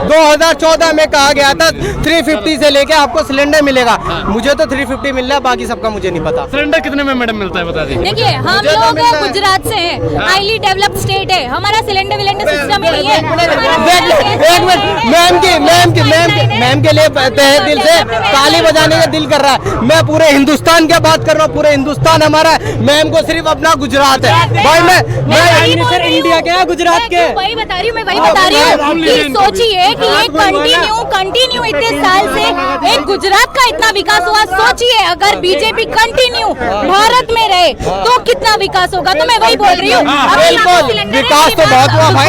2014 में कहा गया था 350 से लेके आपको सिलेंडर मिलेगा। मुझे तो 350 मिल रहा है, बाकी सबका मुझे नहीं पता। सिलेंडर कितने में मैडम मिलता है बता दीजिए। देखिए हम लोग गुजरात से हैं, हाईली डेवलप्ड स्टेट है, हमारा सिलेंडर विलेंडर सिस्टम ही नहीं है। एक मिनट मैम के लिए तहे दिल से ताली बजाने का दिल कर रहा है। मैं पूरे हिंदुस्तान की बात कर रहा हूँ, पूरे हिंदुस्तान हमारा है। मैम को सिर्फ अपना गुजरात है भाई। मैं इंडिया के गुजरात के वही बता रही हूँ, मैं वही बता रही हूँ कि सोचिए कि ये कंटिन्यू इतने साल से एक गुजरात का इतना विकास हुआ। सोचिए अगर बीजेपी कंटिन्यू भारत में रहे तो कितना विकास होगा। तो मैं वही बोल रही हूँ, विकास तो बहुत हुआ भाई,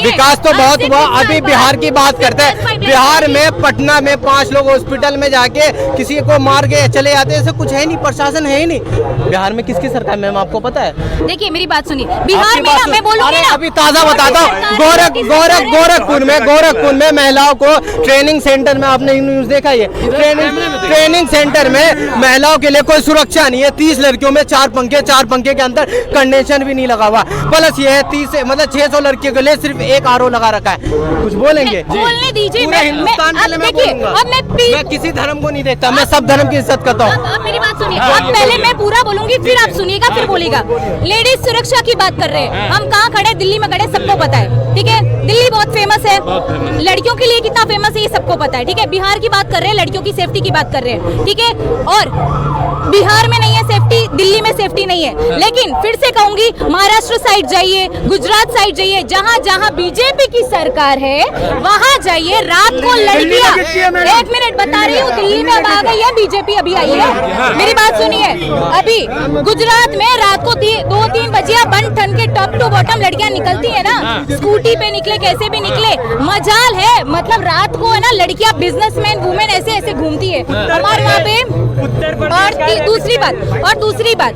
विकास तो बहुत हुआ। अभी बिहार की बात करते हैं, बिहार में पटना में 5 लोग हॉस्पिटल में जाके किसी को मार के चले जाते हैं, ऐसा कुछ है नहीं, प्रशासन है ही नहीं। बिहार में किसकी सरकार मैम आपको पता है? देखिए मेरी बात सुनिए, बिहार में मैं बोलूंगी ना, अभी ताजा बताता हूँ, गोरखपुर में महिलाओं को ट्रेनिंग सेंटर में, आपने न्यूज देखा ये ट्रेनिंग सेंटर में महिलाओं के लिए कोई सुरक्षा नहीं है। 30 लड़कियों में 4 पंखे के अंदर कंडीशन भी नहीं लगा हुआ। प्लस ये है 30 मतलब 600 लड़कियों के लिए सिर्फ एक आरओ लगा रखा है। कुछ बोलेंगे? बोलने दीजिए। हिंदुस्तान के लिए मैं बोलूंगा, मैं किसी धर्म को नहीं देखता, मैं सब धर्म की इज्जत करता हूँ। अब मेरी बात सुनिए, अब पहले मैं पूरा बोलूंगी फिर आप सुनिएगा फिर बोलिएगा। लेडीज सुरक्षा की बात कर रहे हैं, हम कहाँ खड़े, दिल्ली में खड़े, सबको पता है, ठीक है। दिल्ली बहुत फेमस है, लड़कियों के लिए कितना फेमस है ये सबको पता है, ठीक है। बिहार की बात कर रहे हैं, लड़कियों की सेफ्टी की बात कर रहे हैं, ठीक है। और बिहार में नहीं है सेफ्टी, दिल्ली में सेफ्टी नहीं है। लेकिन फिर से कहूंगी, महाराष्ट्र साइड जाइए, गुजरात साइड जाइए, जहाँ जहाँ बीजेपी की सरकार है वहाँ जाइए। रात को लड़कियाँ, 1 मिनट बता रही हूँ, दिल्ली में अब आ गई है बीजेपी, अभी आई है, मेरी बात सुनिए। अभी गुजरात में रात को 2-3 बजे बन ठन के टॉप टू बॉटम लड़कियाँ निकलती है ना, स्कूटी पे निकले, कैसे भी निकले, मजाल है। मतलब रात को है ना लड़कियाँ, बिजनेसमैन वुमेन ऐसे ऐसे घूमती है हमारे वहाँ पे। और दूसरी बात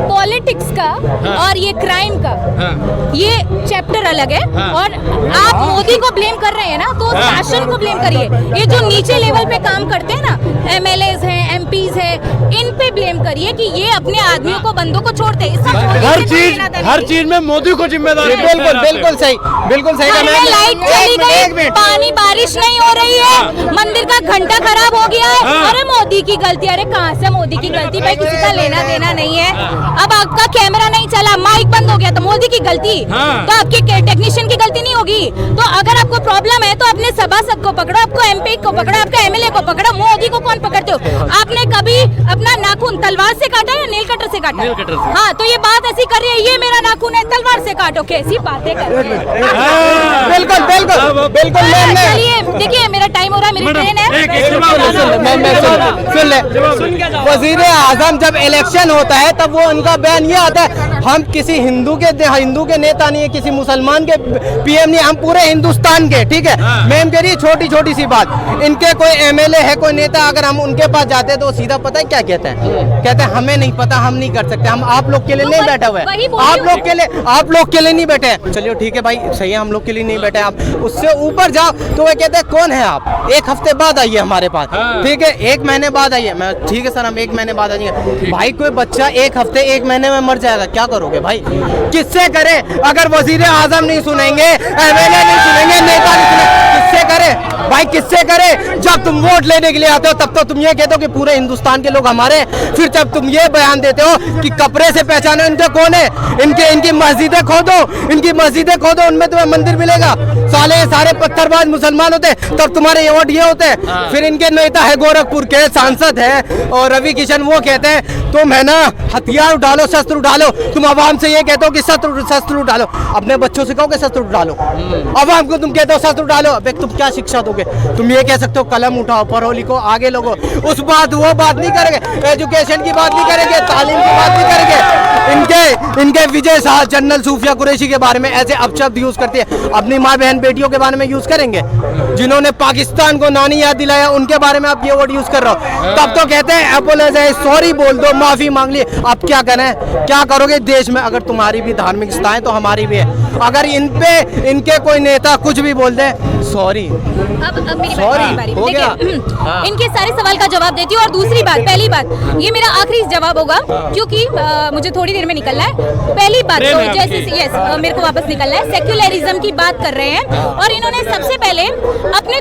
पॉलिटिक्स का और ये क्राइम का ये चैप्टर अलग है। और आप मोदी को ब्लेम कर रहे हैं ना, तो शासन को ब्लेम करिए। ये जो नीचे लेवल पे काम करते हैं ना, MLAs हैं, MPs हैं, इन पे ब्लेम करिए कि ये अपने आदमियों को, बंदों को छोड़ते हैं। हर चीज में मोदी को जिम्मेदार है। बिल्कुल सही लाइट चली गई, पानी, बारिश नहीं हो रही है, मंदिर का घंटा खराब हो गया है, अरे मोदी की गलती। अरे कहाँ से मोदी की गलती भाई, किसी का लेना देना नहीं है। अब आपका कैमरा नहीं चला, माइक बंद हो गया तो मोदी की गलती, तो आपके टेक्नीशियन की गलती नहीं होगी। तो अगर आपको प्रॉब्लम है तो अपने सभासद को पकड़ो, आपको MP को पकड़ो, आपका MLA को पकड़ो। मोदी को कौन पकड़ते हो? आपने कभी अपना नाखून तलवार से काटा या नेल कटर से काटा? हाँ, तो ये बात ऐसी कर रही है, ये मेरा नाखून है, तलवार से काटो, कैसी बातें कर रहे हैं। बिल्कुल। चलिए देखिए मेरा टाइम हो रहा है, मेरी ट्रेन है। सुन ले, वजीर आजम जब इलेक्शन होता है तब वो उनका बयान ये आता है, हम किसी हिंदू के नेता नहीं है, किसी मुसलमान के PM नहीं, हम पूरे हिंदुस्तान के, ठीक है। मैम कह रही है छोटी सी बात, इनके कोई MLA है, कोई नेता, अगर हम उनके पास जाते हैं तो सीधा पता है क्या कहते हैं, हमें नहीं पता, हम नहीं कर सकते, हम आप लोग के लिए नहीं बैठे हुए, आप लोग के लिए नहीं बैठे। चलिए ठीक है भाई, सही है, हम लोग के लिए नहीं बैठे, आप उससे ऊपर जाओ तो वो कहते हैं कौन है आप, 1 हफ्ते बाद आइए हमारे पास, ठीक है, 1 महीने बाद आइए। मैं ठीक है सर, हम 1 महीने बाद आ जाएंगे। भाई कोई बच्चा 1 हफ्ते 1 महीने में मर जाएगा, क्या करोगे भाई? किससे करे? अगर वजीर आजम नहीं सुनेंगे, MLA नहीं सुनेंगे, नेता नहीं सुनेंगे, किससे करे भाई, किससे करे? जब तुम वोट लेने के लिए आते हो तब तो तुम ये कहते हो कि पूरे हिंदुस्तान के लोग हमारे, फिर जब तुम ये बयान देते हो कि कपड़े से पहचानो इनके कौन है, इनकी मस्जिदें खोदो, उनमें तुम्हें मंदिर मिलेगा। सारे पत्थरबाज मुसलमान होते तब तुम्हारे वोट ये होते हैं। फिर इनके नेता है, गोरखपुर के सांसद है और रवि किशन, वो कहते हैं तुम है ना हथियार उठा लो, शस्त्र उठा लो। तुम आवाम से ये कहते हो कि शस्त्र उठा लो, अपने बच्चों से कहो कि शस्त्र उठा लो, आवाम को तुम कहते हो शस्त्र उठा लो। अब तुम क्या शिक्षा दोगे? तुम ये कह सकते हो कलम उठाओ, पढ़ो लिखो, आगे लोगो, वो बात नहीं करेंगे, एजुकेशन की बात नहीं करेंगे, तालीम की बात नहीं करेंगे। इनके विजय शाह जनरल सूफिया कुरैशी के बारे में ऐसे अपशब्द यूज करते हैं, अपनी माँ बहन बेटियों के बारे में यूज करेंगे। जिन्होंने पाकिस्तान को नानी याद दिलाया उनके बारे में आप ये वर्ड यूज कर रहे हो, तब तो कहते हैं अपोलोजाइज, सॉरी बोल दो, माफी मांग ली। अब क्या करें, क्या करोगे देश में? अगर तुम्हारी भी धार्मिकता है तो हमारी भी है। अगर इनके कोई नेता कुछ भी बोल दे, सॉरी, अब मेरी बारी हो गया। इनके सारे सवाल का जवाब देती हूँ। और दूसरी बात, पहली बात, ये मेरा आखिरी जवाब होगा क्योंकि मुझे थोड़ी देर में निकलना है। पहली बात तो जैसे मेरे को वापस निकलना है, सेक्युलरिज्म की बात कर रहे हैं और इन्होंने सबसे पहले अपने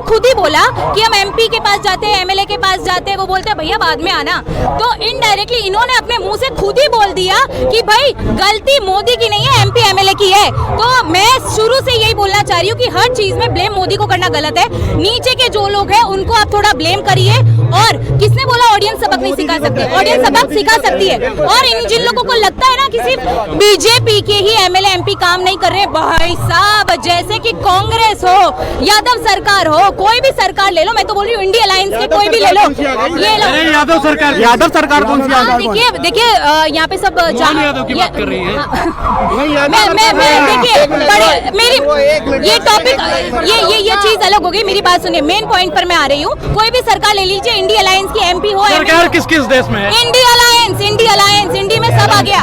खुद ही बोला कि हम एमपी के पास जाते हैं, एमएलए के पास जाते हैं, वो बोलते हैं भैया बाद में आना। तो इनडायरेक्टली इन्होंने अपने मुंह से खुद ही बोल दिया कि भाई गलती मोदी की नहीं है, एमपी एमएलए की है। तो मैं शुरू से यही बोलना चाह रही हूँ कि हर चीज में ब्लेम मोदी को करना गलत है। नीचे के जो लोग हैं उनको आप थोड़ा ब्लेम करिए। और किसने बोला ऑडियंस सबक नहीं सिखा सकती? ऑडियंस सबक सिखा सकती है। और इन जिन लोगों को लगता है ना कि सिर्फ बीजेपी के ही एमएलए एमपी काम नहीं कर रहे, भाई साहब जैसे कि कांग्रेस हो, यादव सरकार हो, कोई भी सरकार ले लो, मैं तो बोल रही हूँ इंडिया अलायंस के कोई भी ले लो, ये लो। अरे यादव सरकार कौन सी? देखिए देखिए यहाँ पे सब यादव की बात कर रही है। मैं देखिए मेरी ये टॉपिक ये चीज अलग हो गई। मेरी बात सुनिए, मेन पॉइंट पर मैं आ रही हूँ। कोई भी सरकार ले लीजिए, इंडिया अलायंस की एमपी हो, सरकार किस किस देश में है? इंडिया अलायंस, इंडी में सब आ गया।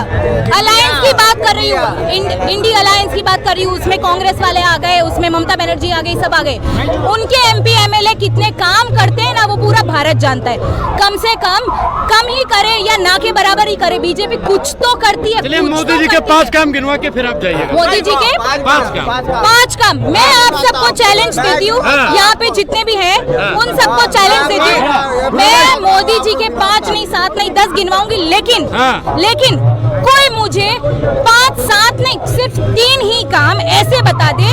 अलायंस की बात कर रही हूँ, इंडिया अलायंस की बात कर रही हूँ। उसमें कांग्रेस वाले आ गए, उसमें ममता बनर्जी आ गई, सब आ गए। उनके एमपी एमएलए कितने काम करते हैं ना, वो पूरा भारत जानता है। कम से कम ही करे या ना के बराबर ही करे, बीजेपी कुछ तो करती है। चलिए मोदी जी के 5 काम गिनवा के फिर आप जाइएगा। मोदी जी के 5 काम मैं आप सबको चैलेंज देती हूँ। यहाँ पे जितने भी हैं उन सबको चैलेंज देती हूँ। मैं मोदी जी के 5 नहीं 7 नहीं 10 गिनवाऊंगी, लेकिन कोई मुझे 5 7 नहीं सिर्फ 3 ही काम ऐसे बता दे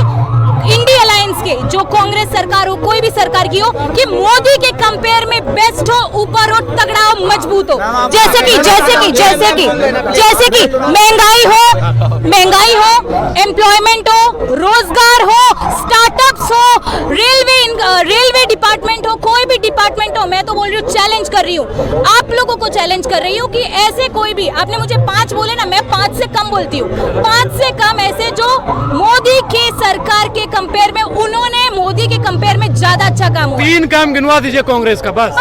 इंडिया अलायंस के, जो कांग्रेस सरकार हो, कोई भी सरकार की हो, कि मोदी के कंपेयर में बेस्ट हो, ऊपर हो, तगड़ा हो, मजबूत हो। जैसे कि महंगाई हो, एम्प्लॉयमेंट हो, रोजगार हो, स्टार्टअप्स हो, रेलवे डिपार्टमेंट हो, कोई भी डिपार्टमेंट हो। मैं तो बोल रही हूँ, चैलेंज कर रही हूँ, आप लोगों को चैलेंज कर रही हूँ कि ऐसे कोई भी, आपने मुझे 5 बोले ना, मैं 5 से कम बोलती हूँ। 5 से कम ऐसे जो मोदी के सरकार के कंपेयर में, उन्होंने मोदी के कंपेयर में ज्यादा अच्छा काम हुआ। 3 काम गिनवा दीजिए कांग्रेस का बस।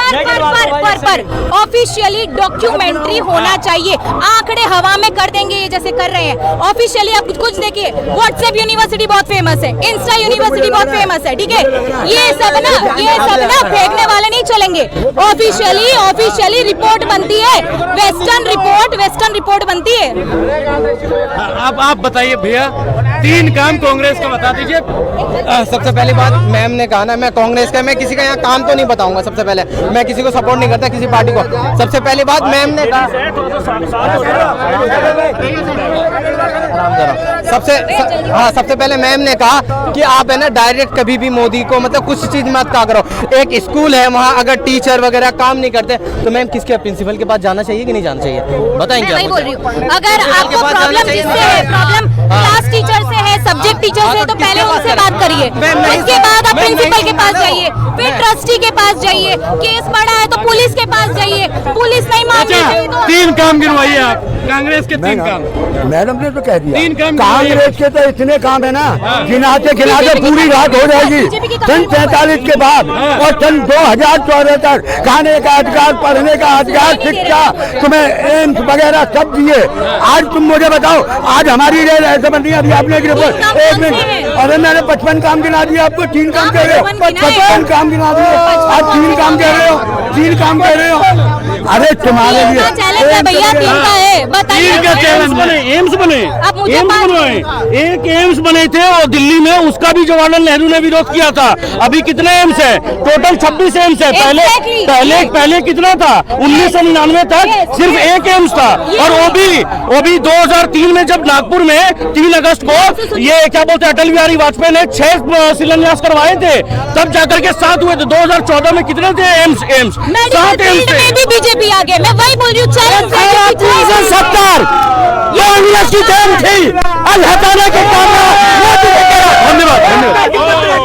पर ऑफिशियली डॉक्यूमेंट्री होना चाहिए। आंकड़े हवा में कर देंगे ये जैसे कर रहे हैं। ऑफिशियली आप कुछ देखिए, व्हाट्सएप यूनिवर्सिटी बहुत फेमस है, इंस्टा यूनिवर्सिटी बहुत फेमस है, ठीक है। ये सब ना फेंकने वाले नहीं चलेंगे। ऑफिशियली रिपोर्ट बनती है, वेस्टर्न रिपोर्ट बनती है। अब आप बताइए भैया, 3 काम कांग्रेस का बता दीजिए। सबसे पहली बात, मैम ने कहा ना मैं कांग्रेस का, मैं किसी का यहाँ काम तो नहीं बताऊंगा। सबसे पहले मैं किसी को सपोर्ट नहीं करता, किसी पार्टी को। सबसे पहली बात मैम ने कहा, सबसे पहले मैम ने कहा कि आप है ना डायरेक्ट कभी भी मोदी को मतलब कुछ चीज मत कहा करो। एक स्कूल है, वहाँ अगर टीचर वगैरह काम नहीं करते तो मैम किसके प्रिंसिपल के पास जाना चाहिए कि नहीं जाना चाहिए, बताएंगे? मैं बोल रही हूँ, अगर आपको प्रॉब्लम जिससे है, प्रॉब्लम क्लास टीचर से है, सब्जेक्ट टीचर से, तो पहले उनसे बात करिए। उसके बाद आप प्रिंसिपल के पास जाइए, फिर ट्रस्टी के पास जाइए। केस बड़ा है तो पुलिस के पास जाइए, पुलिस नहीं मान रही तो 3 काम गिनवाइए आप कांग्रेस के। 3 काम मैडम ने तो कह दिया। 3 काम कांग्रेस के तो इतने काम है ना, गिनाते पूरी रात हो जाएगी। सन 47 के बाद और सन 2014 तक खाने का अधिकार, पढ़ने का अधिकार, शिक्षा, तुम्हें एम्स वगैरह सब दिए। आज तुम मुझे बताओ, आज हमारी रेल ऐसे बन रही है। अभी आपने एक मिनट, अरे मैंने 55 काम गिना दिया, आपको 3 काम कह रहे हो। 55 काम गिना दिए, आज 3 काम कह रहे हो, 3 काम कह रहे हो। अरे तुम्हारे लिए भैया 3 का है, बताइए। एम्स बने, एक एम्स बने थे और दिल्ली में, उसका भी जवाहरलाल नेहरू ने विरोध किया था। अभी कितने एम्स है? टोटल 26 एम्स है। पहले कितना था? 1999 तक सिर्फ 1 एम्स था। और वो भी 2003 में जब नागपुर में 3 अगस्त को ये क्या बोलते हैं, अटल बिहारी वाजपेयी ने 6 शिलान्यास करवाए थे, तब जाकर के 7 हुए थे। 2014 में कितने थे एम्स? 7 एम्स थे। बीजेपी आ गए, मैं वही बोल रही हूँ। 70 ये कांग्रेस की देन थी। अल हटाने के